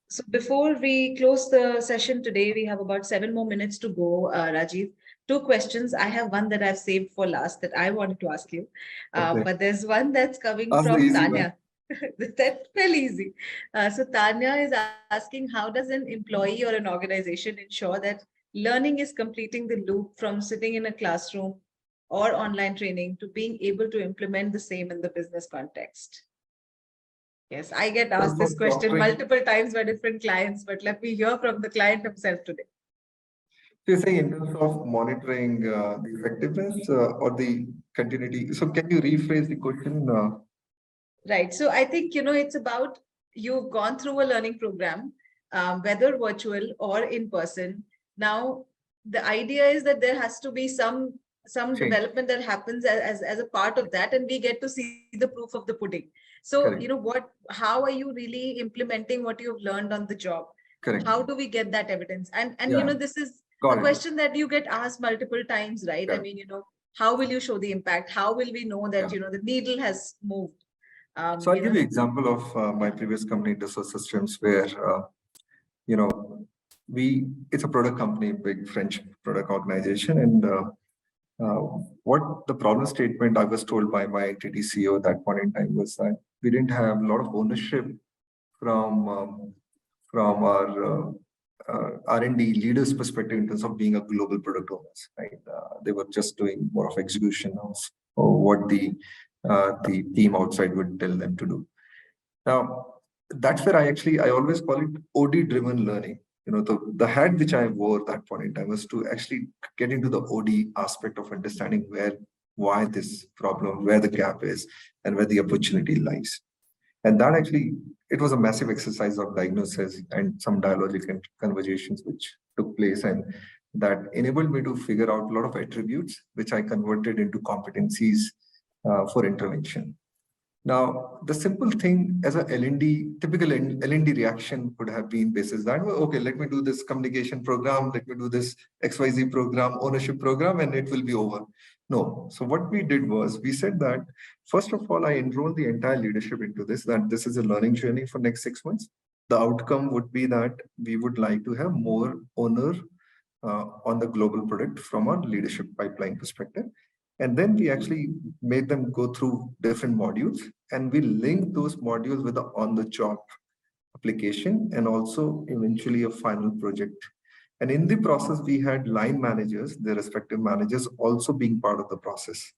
So before we close the session today, we have about 7 more minutes to go, Rajiv. 2 questions. I have one that I've saved for last that I wanted to ask you, but there's one that's coming from Tanya. That's fairly easy. So Tanya is asking, how does an employee or an organization ensure that learning is completing the loop from sitting in a classroom or online training to being able to implement the same in the business context? Yes, I get asked this question multiple times by different clients, but let me hear from the client himself today. You're saying in terms of monitoring the effectiveness or the continuity. So can you rephrase the question? Right. So I think, it's about, you've gone through a learning program, whether virtual or in person. Now, the idea is that there has to be some development that happens as a part of that, and we get to see the proof of the pudding. So, correct. How are you really implementing what you've learned on the job? Correct. How do we get that evidence? And this is a question that you get asked multiple times, right? Correct. I mean, how will you show the impact? How will we know that, the needle has moved? So I'll give you an example of my previous company, Dassault Systems, where, it's a product company, big French product organization. And what the problem statement I was told by my entity CEO at that point in time was that we didn't have a lot of ownership from our R&D leaders' perspective in terms of being a global product owners. Right? They were just doing more of execution of what the team outside would tell them to do. Now, that's where I always call it OD-driven learning. The hat which I wore at that point in time was to actually get into the OD aspect of understanding why this problem, where the gap is, and where the opportunity lies. And that actually, it was a massive exercise of diagnosis and some dialogical conversations which took place, and that enabled me to figure out a lot of attributes which I converted into competencies for intervention. Now, the simple thing as a L&D, typical L&D reaction would have been basis that, well, okay, let me do this communication program, let me do this XYZ program, ownership program, and it will be over. No. So what we did was we said that, first of all, I enrolled the entire leadership into this, that this is a learning journey for next 6 months. The outcome would be that we would like to have more owner on the global product from a leadership pipeline perspective. And then we actually made them go through different modules, and we linked those modules with the on-the-job application and also eventually a final project. And in the process, we had line managers, their respective managers also being part of the process.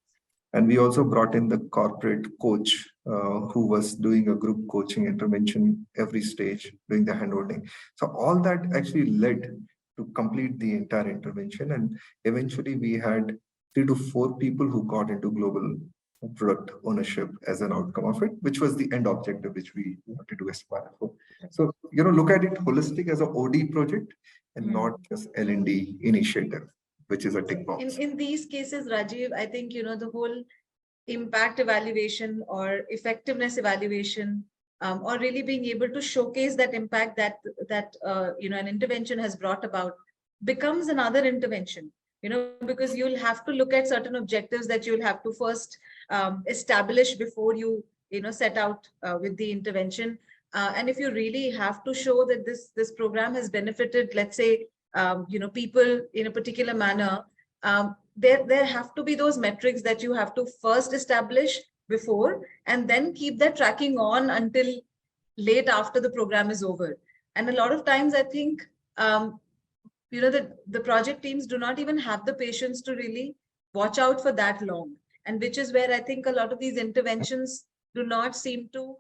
And we also brought in the corporate coach who was doing a group coaching intervention every stage, doing the handholding. So all that actually led to complete the entire intervention. And eventually we had 3 to 4 people who got into global product ownership as an outcome of it, which was the end objective which we wanted to aspire for. So, look at it holistic as a OD project and not just L&D initiative, which is a tick box. In these cases, Rajiv, I think, the whole impact evaluation or effectiveness evaluation, or really being able to showcase that impact that an intervention has brought about becomes another intervention, because you'll have to look at certain objectives that you'll have to first establish before you set out with the intervention. And if you really have to show that this program has benefited, let's say, people in a particular manner, there have to be those metrics that you have to first establish before, and then keep that tracking on until late after the program is over. And a lot of times, I think, the project teams do not even have the patience to really watch out for that long. And which is where I think a lot of these interventions do not seem to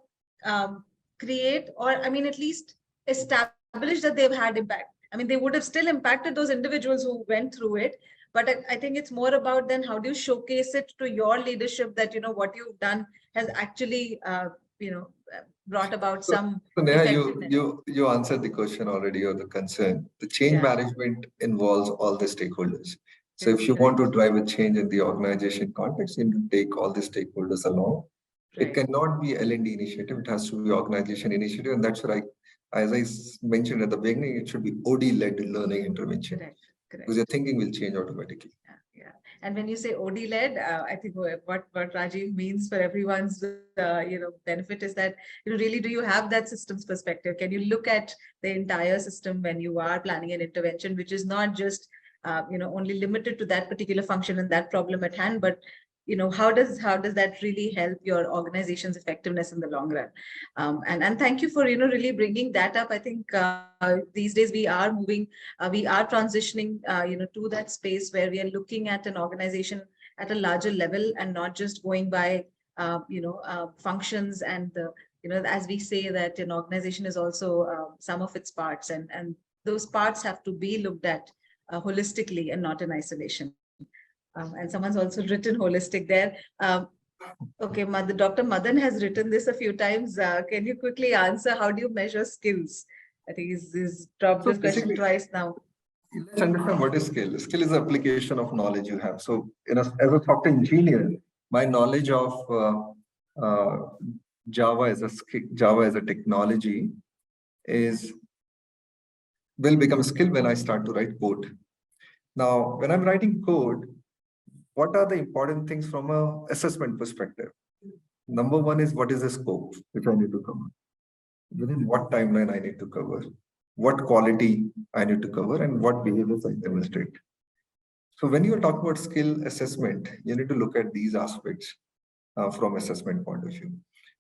create, or at least establish that they've had impact. They would have still impacted those individuals who went through it, but I think it's more about then how do you showcase it to your leadership that, what you've done has actually, brought about some. So Neha, you answered the question already, or the concern. The change management involves all the stakeholders. So if you want to drive a change in the organization context, you need to take all the stakeholders along. Right. It cannot be L&D initiative. It has to be organization initiative. And that's why, as I mentioned at the beginning, it should be OD-led learning intervention. Correct. Because your thinking will change automatically. Yeah. And when you say OD-led, I think what Rajiv means for everyone's benefit is that, really, do you have that systems perspective? Can you look at the entire system when you are planning an intervention, which is not just only limited to that particular function and that problem at hand, but how does that really help your organization's effectiveness in the long run? And thank you for really bringing that up. I think these days we are moving, we are transitioning to that space where we are looking at an organization at a larger level and not just going by functions and as we say that an organization is also some of its parts, and those parts have to be looked at holistically and not in isolation. And someone's also written holistic there. Okay, Dr. Madan has written this a few times. Can you quickly answer, how do you measure skills? I think he's dropped this question twice now. Let's understand what is skill. Skill is the application of knowledge you have. So, as a software engineer, my knowledge of Java as a technology will become a skill when I start to write code. Now, when I'm writing code, what are the important things from an assessment perspective? Number one is, what is the scope which I need to cover? Within what timeline I need to cover? What quality I need to cover, and what behaviors I demonstrate? So when you are talking about skill assessment, you need to look at these aspects from assessment point of view.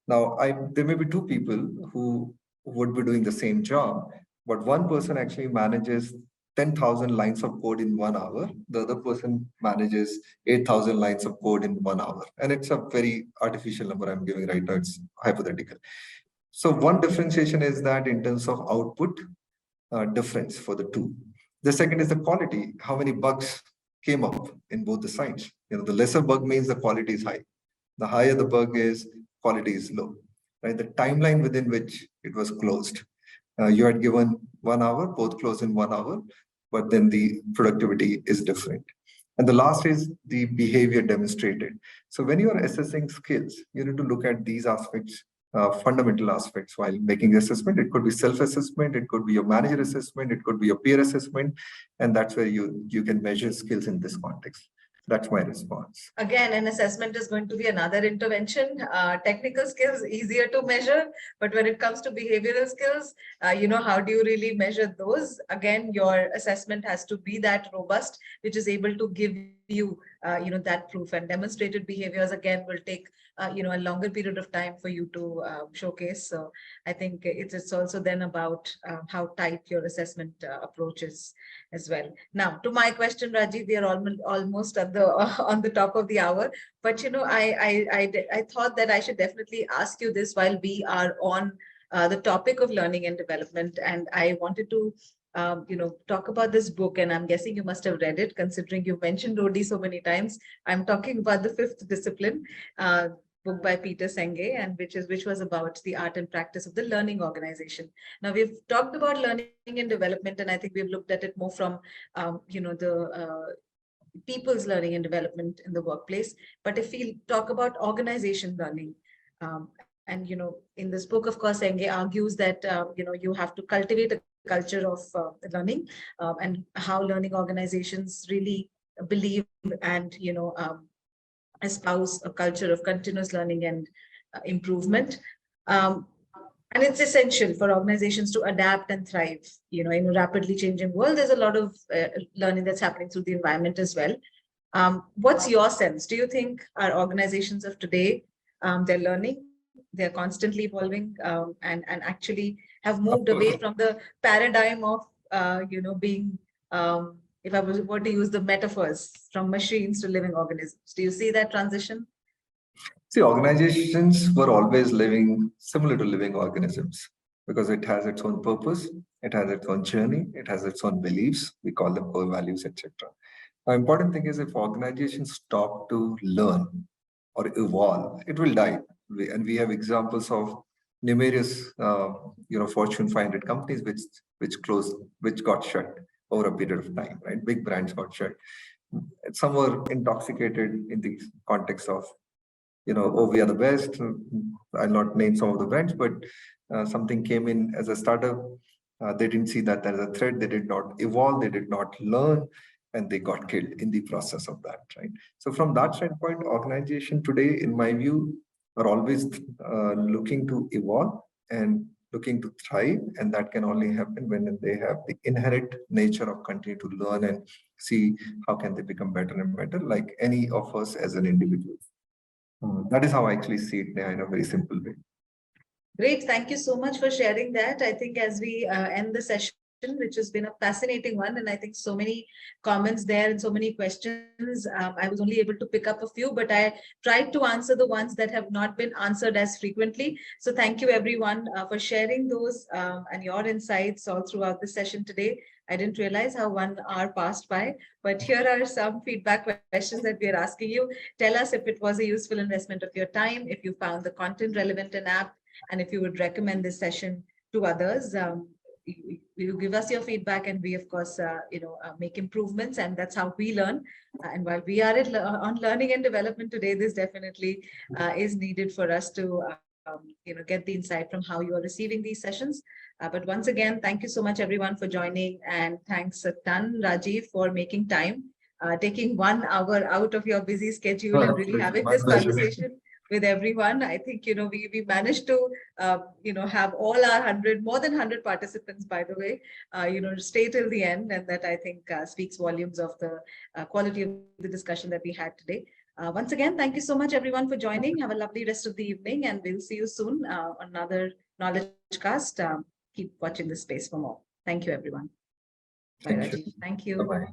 Now, there may be 2 people who would be doing the same job, but one person actually manages 10,000 lines of code in 1 hour. The other person manages 8,000 lines of code in 1 hour. And it's a very artificial number I'm giving right now. It's hypothetical. So one differentiation is that in terms of output difference for the 2. The second is the quality. How many bugs came up in both the sides? The lesser bug means the quality is high. The higher the bug is, quality is low. Right? The timeline within which it was closed. You had given 1 hour, both closed in 1 hour, but then the productivity is different. And the last is the behavior demonstrated. So when you are assessing skills, you need to look at these aspects, fundamental aspects while making assessment. It could be self-assessment, it could be your manager assessment, it could be your peer assessment, and that's where you can measure skills in this context. That's my response. Again, an assessment is going to be another intervention. Technical skills easier to measure, but when it comes to behavioral skills, how do you really measure those? Again, your assessment has to be that robust, which is able to give you, that proof. And demonstrated behaviors again will take, a longer period of time for you to showcase. So I think it's also then about how tight your assessment approach is as well. Now, to my question, Rajiv, we are almost at the on the top of the hour, but I thought that I should definitely ask you this while we are on the topic of learning and development, and I wanted to talk about this book, and I'm guessing you must have read it, considering you mentioned Rodi so many times. I'm talking about The Fifth Discipline, book by Peter Senge, and which was about the art and practice of the learning organization. Now, we've talked about learning and development, and I think we've looked at it more from the people's learning and development in the workplace. But if we talk about organization learning, and in this book, of course, Senge argues that you have to cultivate a culture of learning, and how learning organizations really believe and espouse a culture of continuous learning and improvement. And it's essential for organizations to adapt and thrive. In a rapidly changing world, there's a lot of learning that's happening through the environment as well. What's your sense? Do you think our organizations of today, they're learning, they're constantly evolving, and actually have moved away from the paradigm of, being, if I were to use the metaphors, from machines to living organisms? Do you see that transition? See, organizations were always living similar to living organisms because it has its own purpose, it has its own journey, it has its own beliefs. We call them core values, etc. The important thing is if organizations stop to learn or evolve, it will die. And we have examples of numerous, Fortune 500 companies which closed, which got shut over a period of time. Right, big brands got shut. Some were intoxicated in the context of, oh, we are the best. I'll not name some of the brands, but something came in as a startup. They didn't see that as a threat. They did not evolve. They did not learn, and they got killed in the process of that. Right. So from that standpoint, organization today, in my view, are always looking to evolve and looking to thrive, and that can only happen when they have the inherent nature of continue to learn and see how can they become better and better, like any of us as an individual. That is how I actually see it now in a very simple way. Great. Thank you so much for sharing that. I think as we end the session, which has been a fascinating one, and I think so many comments there and so many questions, I was only able to pick up a few, but I tried to answer the ones that have not been answered as frequently. So thank you everyone for sharing those and your insights all throughout the session today. I didn't realize how 1 hour passed by, but here are some feedback questions that we're asking you. Tell us if it was a useful investment of your time, if you found the content relevant and apt, and if you would recommend this session to others. You give us your feedback, and we, of course, make improvements, and that's how we learn. And while we are on learning and development today, this definitely is needed for us to get the insight from how you are receiving these sessions. But once again, thank you so much, everyone, for joining, and thanks a ton, Rajiv, for making time, taking 1 hour out of your busy schedule and really having this conversation with everyone. I think, we managed to, have all our more than 100 participants, by the way, stay till the end. And that, I think, speaks volumes of the quality of the discussion that we had today. Once again, thank you so much, everyone, for joining. Have a lovely rest of the evening, and we'll see you soon on another Knowledge Cast. Keep watching this space for more. Thank you, everyone. Thank you. Thank you. Bye-bye.